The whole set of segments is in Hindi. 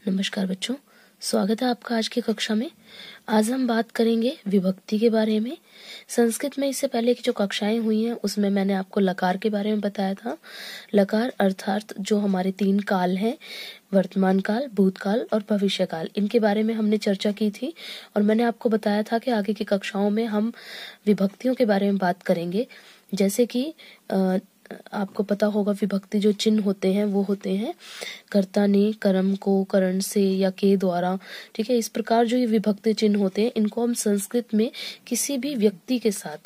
नमस्कार बच्चों, स्वागत है आपका आज की कक्षा में। आज हम बात करेंगे विभक्ति के बारे में। संस्कृत में इससे पहले की जो कक्षाएं हुई हैं उसमें मैंने आपको लकार के बारे में बताया था। लकार अर्थात जो हमारे 3 काल हैं, वर्तमान काल, भूतकाल और भविष्य काल, इनके बारे में हमने चर्चा की थी और मैंने आपको बताया था कि आगे की कक्षाओं में हम विभक्तियों के बारे में बात करेंगे। जैसे कि आपको पता होगा विभक्ति जो चिन्ह होते हैं वो होते हैं कर्ता ने, कर्म को, करण से या के द्वारा। ठीक है, इस प्रकार जो ये विभक्ति चिन्ह होते हैं इनको हम संस्कृत में किसी भी व्यक्ति के साथ,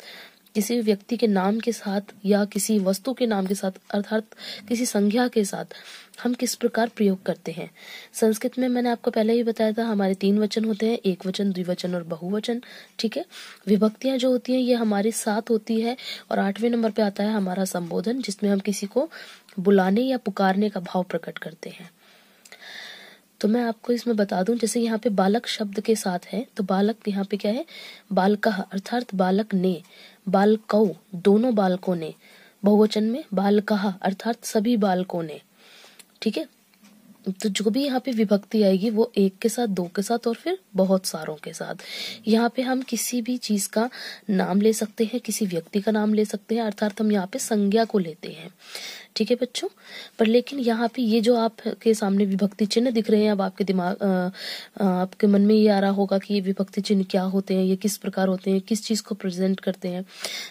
किसी व्यक्ति के नाम के साथ या किसी वस्तु के नाम के साथ अर्थात किसी संज्ञा के साथ हम किस प्रकार प्रयोग करते हैं। संस्कृत में मैंने आपको पहले ही बताया था हमारे 3 वचन होते हैं, एक वचन, द्विवचन और बहुवचन। ठीक है, विभक्तियां जो होती हैं ये हमारी 7 होती है और 8वें नंबर पे आता है हमारा संबोधन, जिसमें हम किसी को बुलाने या पुकारने का भाव प्रकट करते हैं। तो मैं आपको इसमें बता दूं, जैसे यहाँ पे बालक शब्द के साथ है तो बालक यहाँ पे क्या है, बालकः अर्थात बालक ने, बालकौ दोनों बालकों ने, बहुवचन में बालकः अर्थात सभी बालकों ने। ठीक है, तो जो भी यहाँ पे विभक्ति आएगी वो एक के साथ, दो के साथ और फिर बहुत सारों के साथ। यहाँ पे हम किसी भी चीज का नाम ले सकते हैं, किसी व्यक्ति का नाम ले सकते हैं, अर्थात हम यहाँ पे संज्ञा को लेते हैं। ठीक है बच्चों, पर लेकिन यहाँ पे ये जो आपके सामने विभक्ति चिन्ह दिख रहे हैं, अब आपके दिमाग आपके मन में ये आ रहा होगा कि ये विभक्ति चिन्ह क्या होते हैं, ये किस प्रकार होते हैं, किस चीज को प्रेजेंट करते हैं।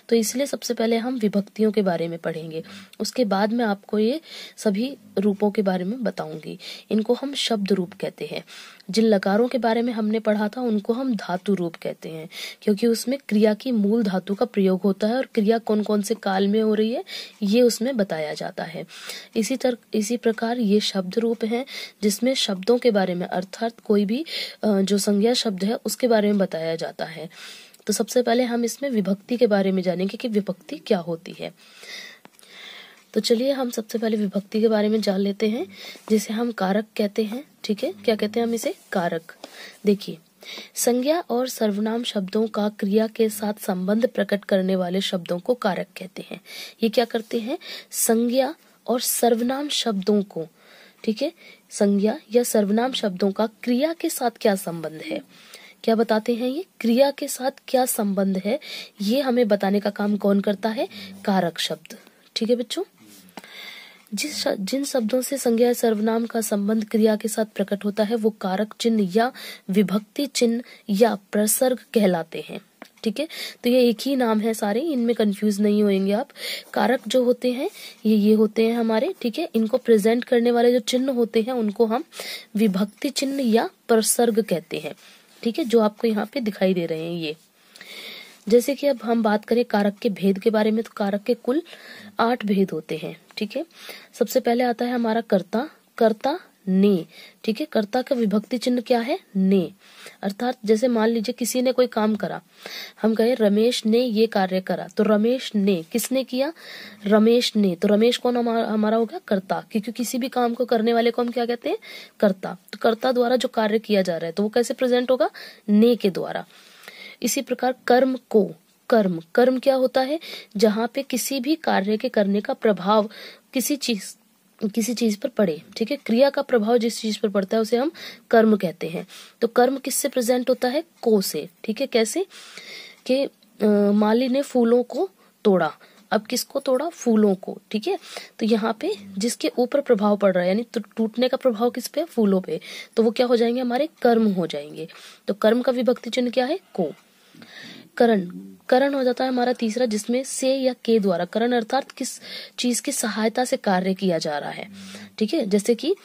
तो इसलिए सबसे पहले हम विभक्तियों के बारे में पढ़ेंगे, उसके बाद मैं आपको ये सभी रूपों के बारे में बताऊंगी। इनको हम शब्द रूप कहते हैं। जिन लकारों के बारे में हमने पढ़ा था उनको हम धातु रूप कहते हैं, क्योंकि उसमें क्रिया की मूल धातु का प्रयोग होता है और क्रिया कौन कौन से काल में हो रही है ये उसमें बताया जाता है। इसी प्रकार ये शब्द रूप है जिसमें शब्दों के बारे में अर्थात कोई भी जो संज्ञा शब्द है उसके बारे में बताया जाता है। तो सबसे पहले हम इसमें विभक्ति के बारे में जानेंगे कि विभक्ति क्या होती है। तो चलिए हम सबसे पहले विभक्ति के बारे में जान लेते हैं, जिसे हम कारक कहते हैं। ठीक है, क्या कहते हैं हम इसे, कारक। देखिए, संज्ञा और सर्वनाम शब्दों का क्रिया के साथ संबंध प्रकट करने वाले शब्दों को कारक कहते हैं। ये क्या करते हैं, संज्ञा और सर्वनाम शब्दों को, ठीक है, संज्ञा या सर्वनाम शब्दों का क्रिया के साथ क्या संबंध है, क्या बताते हैं, ये क्रिया के साथ क्या संबंध है, ये हमें बताने का काम कौन करता है, कारक शब्द। ठीक है बच्चों, जिन शब्दों से संज्ञा या सर्वनाम का संबंध क्रिया के साथ प्रकट होता है वो कारक चिन्ह या विभक्ति चिन्ह या प्रसर्ग कहलाते हैं। ठीक है, तो ये एक ही नाम है सारे, इनमें कंफ्यूज नहीं होंगे आप। कारक जो होते हैं ये होते हैं हमारे, ठीक है, इनको प्रेजेंट करने वाले जो चिन्ह होते हैं उनको हम विभक्ति चिन्ह या प्रसर्ग कहते हैं। ठीक है, जो आपको यहाँ पे दिखाई दे रहे हैं ये। जैसे कि अब हम बात करें कारक के भेद के बारे में, तो कारक के कुल 8 भेद होते हैं। ठीक है, सबसे पहले आता है हमारा कर्ता, कर्ता ने। ठीक है, कर्ता का विभक्ति चिन्ह क्या है, ने, अर्थात जैसे मान लीजिए किसी ने कोई काम करा, हम कहे रमेश ने ये कार्य करा, तो रमेश ने, किसने किया, रमेश ने, तो रमेश कौन हमारा हो गया, कर्ता, क्योंकि किसी भी काम को करने वाले को हम क्या कहते हैं, कर्ता। तो कर्ता द्वारा जो कार्य किया जा रहा है तो वो कैसे प्रेजेंट होगा, ने के द्वारा। इसी प्रकार कर्म को, कर्म, कर्म क्या होता है, जहां पे किसी भी कार्य के करने का प्रभाव किसी चीज पर पड़े। ठीक है, क्रिया का प्रभाव जिस चीज पर पड़ता है उसे हम कर्म कहते हैं। तो कर्म किससे प्रेजेंट होता है, को से। ठीक है, कैसे कि माली ने फूलों को तोड़ा, अब किसको तोड़ा, फूलों को। ठीक है, तो यहाँ पे जिसके ऊपर प्रभाव पड़ रहा है, यानी तो टूटने का प्रभाव किस पे, फूलों पे, तो वो क्या हो जाएंगे, हमारे कर्म हो जाएंगे। तो कर्म का विभक्ति चिन्ह क्या है, को। करण, करण हो जाता है हमारा तीसरा, जिसमें से या के द्वारा, करण अर्थात किस चीज की सहायता से कार्य किया जा रहा है। ठीक है, जैसे कि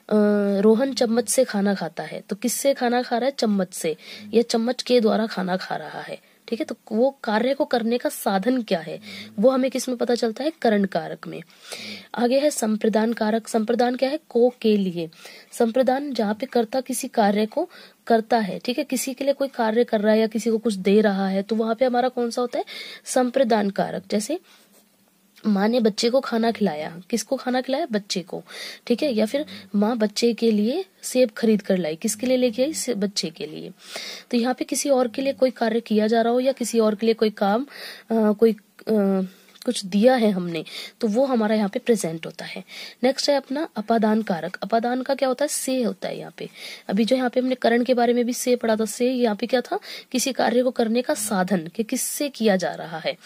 रोहन चम्मच से खाना खाता है, तो किससे खाना खा रहा है, चम्मच से, या चम्मच के द्वारा खाना खा रहा है। ठीक है, तो वो कार्य को करने का साधन क्या है वो हमें किस में पता चलता है, करण कारक में। आगे है संप्रदान कारक। संप्रदान क्या है, को के लिए। संप्रदान जहाँ पे कर्ता किसी कार्य को करता है, ठीक है, किसी के लिए कोई कार्य कर रहा है या किसी को कुछ दे रहा है, तो वहां पे हमारा कौन सा होता है, संप्रदान कारक। जैसे माँ ने बच्चे को खाना खिलाया, किसको खाना खिलाया, बच्चे को। ठीक है, या फिर माँ बच्चे के लिए सेब खरीद कर लाई, किसके लिए लेके आई, बच्चे के लिए। तो यहाँ पे किसी और के लिए कोई कार्य किया जा रहा हो या किसी और के लिए कोई काम कोई कुछ दिया है हमने, तो वो हमारा यहाँ पे प्रेजेंट होता है। नेक्स्ट है अपना अपादान कारक। अपादान का क्या होता है, से होता है यहाँ पे। अभी जो यहाँ पे हमने करण के बारे में भी से पढ़ा था, से यहाँ पे क्या था, किसी कार्य को करने का साधन, कि किससे किया जा रहा है।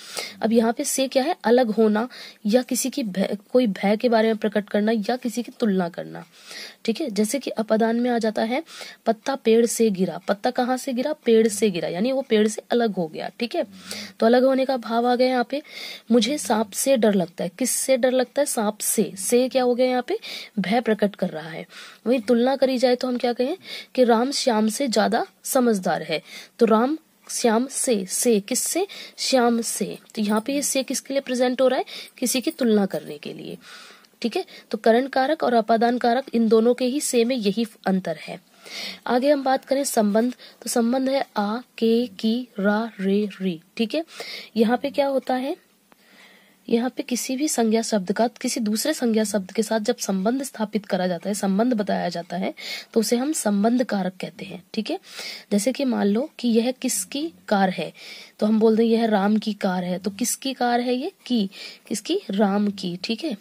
अब यहाँ पे से क्या है, अलग होना या किसी की कोई भय के बारे में प्रकट करना या किसी की तुलना करना। ठीक है, जैसे कि अपादान में आ जाता है पत्ता पेड़ से गिरा। पत्ता कहाँ से गिरा, पेड़ से गिरा, यानी वो पेड़ से अलग हो गया। ठीक है, तो अलग होने का भाव आ गया यहाँ पे। मुझे सांप से डर लगता है। किससे डर लगता है, सांप से क्या हो गया यहाँ पे, भय प्रकट कर रहा है। वही तुलना करी जाए तो हम क्या कहें कि राम श्याम से ज्यादा समझदार है। तो राम श्याम से किससे, श्याम से। तो यहाँ पे ये से किसके लिए प्रेजेंट हो रहा है, किसी की तुलना करने के लिए। ठीक है, तो करण कारक और अपादान कारक इन दोनों के ही से में यही अंतर है। आगे हम बात करें संबंध, तो संबंध है आ, के, की, रा, रे, री। ठीक है, यहाँ पे क्या होता है, यहाँ पे किसी भी संज्ञा शब्द का किसी दूसरे संज्ञा शब्द के साथ जब संबंध स्थापित करा जाता है, संबंध बताया जाता है, तो उसे हम संबंध कारक कहते हैं। ठीक है, जैसे कि मान लो कि यह किसकी कार है, तो हम बोल दें यह राम की कार है। तो किसकी कार है ये, की, किसकी, राम की। ठीक है,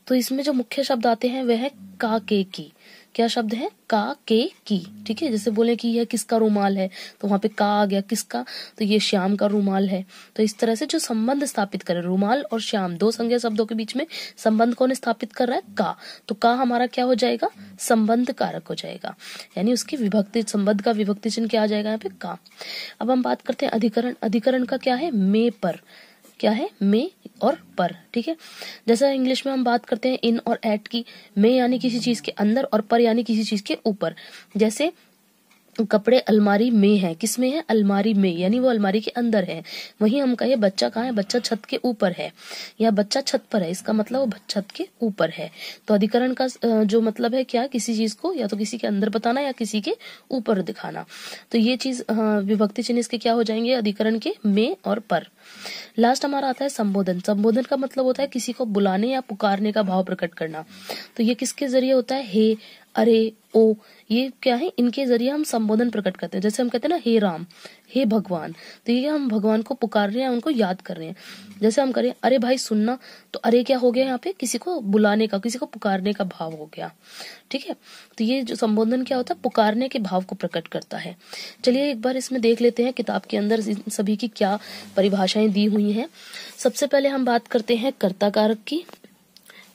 तो इसमें जो मुख्य शब्द आते हैं वह है का, के, की। क्या शब्द है, का, के, की। ठीक है, जैसे बोले कि यह किसका रुमाल है, तो वहां पे का आ गया, किसका, तो ये श्याम का रुमाल है। तो इस तरह से जो संबंध स्थापित करे, रुमाल और श्याम दो संज्ञा शब्दों के बीच में संबंध कौन स्थापित कर रहा है, का। तो का हमारा क्या हो जाएगा, संबंध कारक हो जाएगा, यानी उसकी विभक्ति, संबंध का विभक्ति चिन्ह क्या आ जाएगा यहाँ पे, का। अब हम बात करते हैं अधिकरण। अधिकरण का क्या है, में पर। क्या है, में और पर। ठीक है, जैसा इंग्लिश में हम बात करते हैं इन और एट की, में यानी किसी चीज के अंदर और पर यानी किसी चीज के ऊपर। जैसे कपड़े अलमारी में है, किस में है, अलमारी में, यानी वो अलमारी के अंदर है। वहीं हम कहे बच्चा कहाँ है, बच्चा छत के ऊपर है, या बच्चा छत पर है, इसका मतलब वो छत के ऊपर है। तो अधिकरण का जो मतलब है क्या, किसी चीज को या तो किसी के अंदर बताना या किसी के ऊपर दिखाना। तो ये चीज विभक्ति चिन्ह इसके क्या हो जाएंगे, अधिकरण के में और पर। लास्ट हमारा आता है संबोधन। संबोधन का मतलब होता है किसी को बुलाने या पुकारने का भाव प्रकट करना। तो ये किसके जरिए होता है, हे, अरे, ओ, ये क्या है, इनके जरिए हम संबोधन प्रकट करते हैं। जैसे हम कहते हैं ना, हे राम, हे भगवान, तो ये हम भगवान को पुकार रहे हैं, उनको याद कर रहे हैं। जैसे हम करें अरे भाई सुनना, तो अरे क्या हो गया यहाँ पे, किसी को बुलाने का, किसी को पुकारने का भाव हो गया। ठीक है, तो ये जो संबोधन क्या होता है, पुकारने के भाव को प्रकट करता है। चलिए एक बार इसमें देख लेते हैं किताब के अंदर इन सभी की क्या परिभाषाएं दी हुई हैं। सबसे पहले हम बात करते हैं कर्ता कारक की।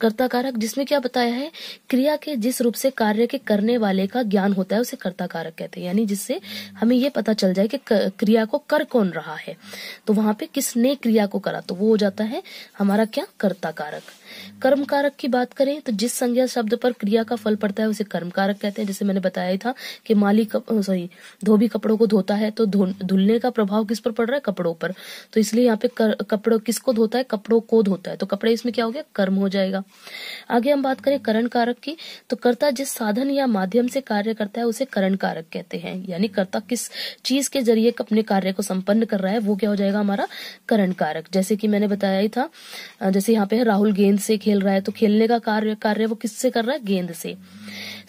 कर्ता कारक, जिसमें क्या बताया है, क्रिया के जिस रूप से कार्य के करने वाले का ज्ञान होता है उसे कर्ता कारक कहते हैं। यानी जिससे हमें ये पता चल जाए कि क्रिया को कर कौन रहा है। तो वहां पे किसने क्रिया को करा, तो वो हो जाता है हमारा क्या, कर्ता कारक। कर्म कारक की बात करें तो जिस संज्ञा शब्द पर क्रिया का फल पड़ता है उसे कर्म कारक कहते हैं। जैसे मैंने बताया था कि माली धोबी कपड़ों को धोता है, तो धुलने का प्रभाव किस पर पड़ रहा है, कपड़ों पर। तो इसलिए यहाँ पे कपड़ों किसको धोता है, कपड़ों को धोता है, तो कपड़े इसमें क्या हो गया, कर्म हो जाएगा। आगे हम बात करें करण कारक की, तो कर्ता जिस साधन या माध्यम से कार्य करता है उसे करण कारक कहते हैं। यानी कर्ता किस चीज के जरिए अपने कार्य को संपन्न कर रहा है वो क्या हो जाएगा, हमारा करण कारक। जैसे कि मैंने बताया ही था, जैसे यहाँ पे राहुल गेंद से खेल रहा है, तो खेलने का कार्य वो किससे कर रहा है, गेंद से।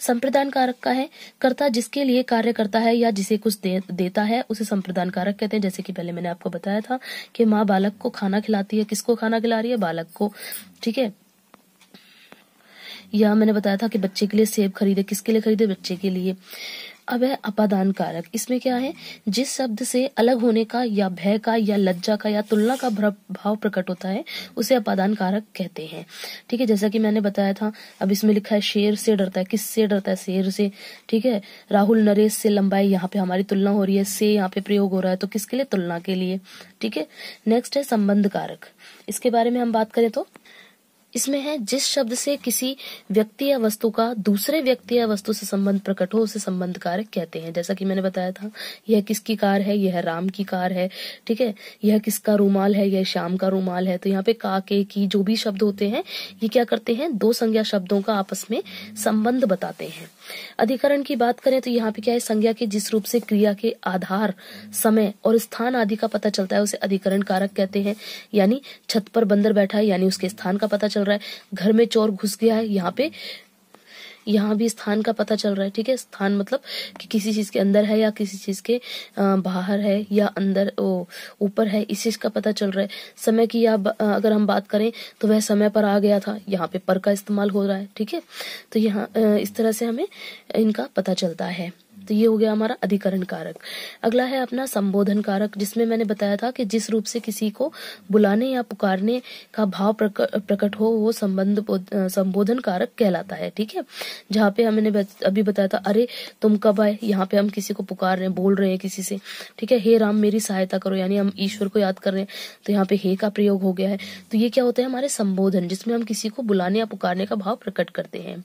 संप्रदान कारक का है, कर्ता जिसके लिए कार्य करता है या जिसे कुछ देता है उसे संप्रदान कारक कहते हैं। जैसे कि पहले मैंने आपको बताया था कि माँ बालक को खाना खिलाती है, किसको खाना खिला रही है, बालक को। ठीक है, या मैंने बताया था कि बच्चे के लिए सेब खरीदे, किसके लिए खरीदे, बच्चे के लिए। अब है अपादान कारक। इसमें क्या है, जिस शब्द से अलग होने का या भय का या लज्जा का या तुलना का भाव प्रकट होता है उसे अपादान कारक कहते हैं। ठीक है, जैसा कि मैंने बताया था, अब इसमें लिखा है शेर से डरता है, किससे डरता है, शेर से। ठीक है, राहुल नरेश से लंबाई, यहाँ पे हमारी तुलना हो रही है, से यहाँ पे प्रयोग हो रहा है, तो किसके लिए, तुलना के लिए। ठीक है, नेक्स्ट है संबंध कारक। इसके बारे में हम बात करें तो इसमें है जिस शब्द से किसी व्यक्ति या वस्तु का दूसरे व्यक्ति या वस्तु से संबंध प्रकट हो उसे संबंध कारक कहते हैं। जैसा कि मैंने बताया था, यह किसकी कार है, यह राम की कार है। ठीक है, यह किसका रूमाल है, यह श्याम का रूमाल है। तो यहाँ पे का, के, की जो भी शब्द होते हैं ये क्या करते हैं, दो संज्ञा शब्दों का आपस में संबंध बताते हैं। अधिकरण की बात करें तो यहाँ पे क्या है, संज्ञा के जिस रूप से क्रिया के आधार, समय और स्थान आदि का पता चलता है उसे अधिकरण कारक कहते हैं। यानी छत पर बंदर बैठा है, यानी उसके स्थान का पता चल रहा है। घर में चोर घुस गया है, यहाँ पे यहाँ भी स्थान का पता चल रहा है। ठीक है, स्थान मतलब कि किसी चीज के अंदर है या किसी चीज के बाहर है या अंदर ऊपर है, इस चीज का पता चल रहा है। समय की अगर हम बात करें तो वह समय पर आ गया था, यहाँ पे पर का इस्तेमाल हो रहा है। ठीक है, तो यहाँ इस तरह से हमें इनका पता चलता है। तो ये हो गया हमारा अधिकरण कारक। अगला है अपना संबोधन कारक, जिसमें मैंने बताया था कि जिस रूप से किसी को बुलाने या पुकारने का भाव प्रकट हो वो संबोधन कारक कहलाता है। ठीक है, जहाँ पे हमने अभी बताया था अरे तुम कब आए, यहाँ पे हम किसी को पुकार रहे हैं, बोल रहे हैं किसी से। ठीक है, हे राम मेरी सहायता करो, यानी हम ईश्वर को याद कर रहे हैं, तो यहाँ पे हे का प्रयोग हो गया है। तो ये क्या होता है, हमारे संबोधन, जिसमें हम किसी को बुलाने या पुकारने का भाव प्रकट करते हैं।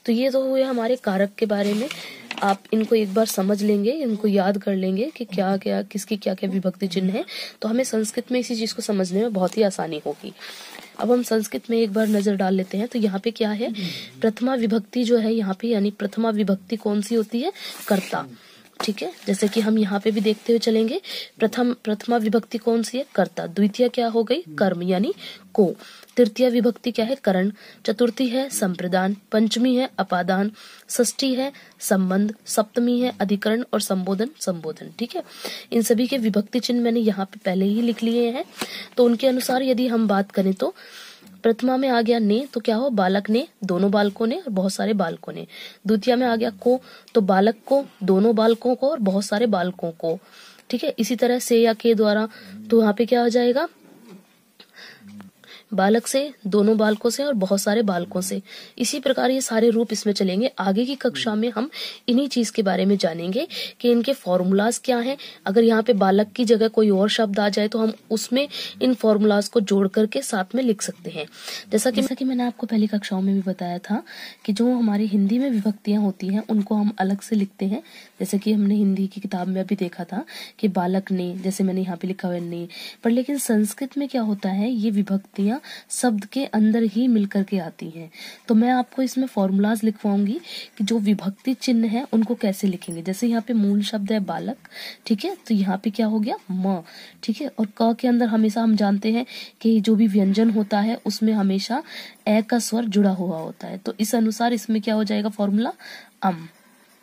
तो ये तो हुए हमारे कारक के बारे में। आप इनको एक बार समझ लेंगे, इनको याद कर लेंगे कि क्या क्या किसकी क्या क्या विभक्ति चिन्ह है, तो हमें संस्कृत में इसी चीज को समझने में बहुत ही आसानी होगी। अब हम संस्कृत में एक बार नजर डाल लेते हैं। तो यहाँ पे क्या है, प्रथमा विभक्ति जो है यहाँ पे, यानी प्रथमा विभक्ति कौन सी होती है, कर्ता। ठीक है, जैसे कि हम यहाँ पे भी देखते हुए चलेंगे। प्रथमा विभक्ति कौन सी है, कर्ता। द्वितीय क्या हो गई, कर्म यानी को। तृतीय विभक्ति क्या है, करण। चतुर्थी है संप्रदान। पंचमी है अपादान। षष्ठी है संबंध। सप्तमी है अधिकरण और संबोधन। ठीक है, इन सभी के विभक्ति चिन्ह मैंने यहाँ पे पहले ही लिख लिए हैं। तो उनके अनुसार यदि हम बात करें तो प्रथमा में आ गया ने, तो क्या हो, बालक ने, दोनों बालकों ने और बहुत सारे बालकों ने। द्वितीय में आ गया को, तो बालक को, दोनों बालकों को और बहुत सारे बालकों को। ठीक है, इसी तरह से या के द्वारा, तो यहाँ पे क्या हो जाएगा, बालक से, दोनों बालकों से और बहुत सारे बालकों से। इसी प्रकार ये सारे रूप इसमें चलेंगे। आगे की कक्षा में हम इन्हीं चीज के बारे में जानेंगे कि इनके फॉर्मूलाज क्या हैं। अगर यहाँ पे बालक की जगह कोई और शब्द आ जाए तो हम उसमें इन फॉर्मूलाज को जोड़ करके साथ में लिख सकते हैं। जैसा कि मैंने आपको पहली कक्षाओं में भी बताया था कि जो हमारी हिंदी में विभक्तियां होती हैं उनको हम अलग से लिखते हैं। जैसे कि हमने हिंदी की किताब में अभी देखा था कि बालक ने, जैसे मैंने यहाँ पे लिखा हुआ ने, पर लेकिन संस्कृत में क्या होता है, ये विभक्तियां शब्द के अंदर ही मिलकर के आती हैं। तो मैं आपको इसमें फॉर्मूलाज लिखवाऊंगी कि जो विभक्ति चिन्ह है उनको कैसे लिखेंगे। जैसे यहाँ पे मूल शब्द है बालक, ठीक है, तो यहाँ पे क्या हो गया, म। ठीक है, और क के अंदर हमेशा हम जानते हैं कि जो भी व्यंजन होता है उसमें हमेशा ए का स्वर जुड़ा हुआ होता है। तो इस अनुसार इसमें क्या हो जाएगा फॉर्मूला, अम।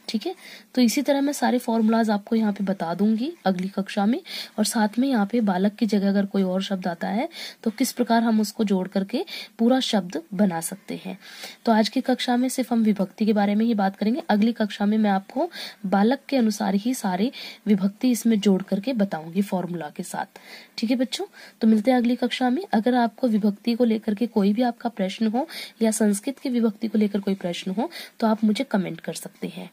ठीक है, तो इसी तरह मैं सारे फॉर्मूलाज आपको यहाँ पे बता दूंगी अगली कक्षा में, और साथ में यहाँ पे बालक की जगह अगर कोई और शब्द आता है तो किस प्रकार हम उसको जोड़ करके पूरा शब्द बना सकते हैं। तो आज की कक्षा में सिर्फ हम विभक्ति के बारे में ही बात करेंगे। अगली कक्षा में मैं आपको बालक के अनुसार ही सारे विभक्ति इसमें जोड़ करके बताऊंगी फॉर्मूला के साथ। ठीक है बच्चों, तो मिलते हैं अगली कक्षा में। अगर आपको विभक्ति को लेकर के कोई भी आपका प्रश्न हो या संस्कृत की विभक्ति को लेकर कोई प्रश्न हो तो आप मुझे कमेंट कर सकते हैं।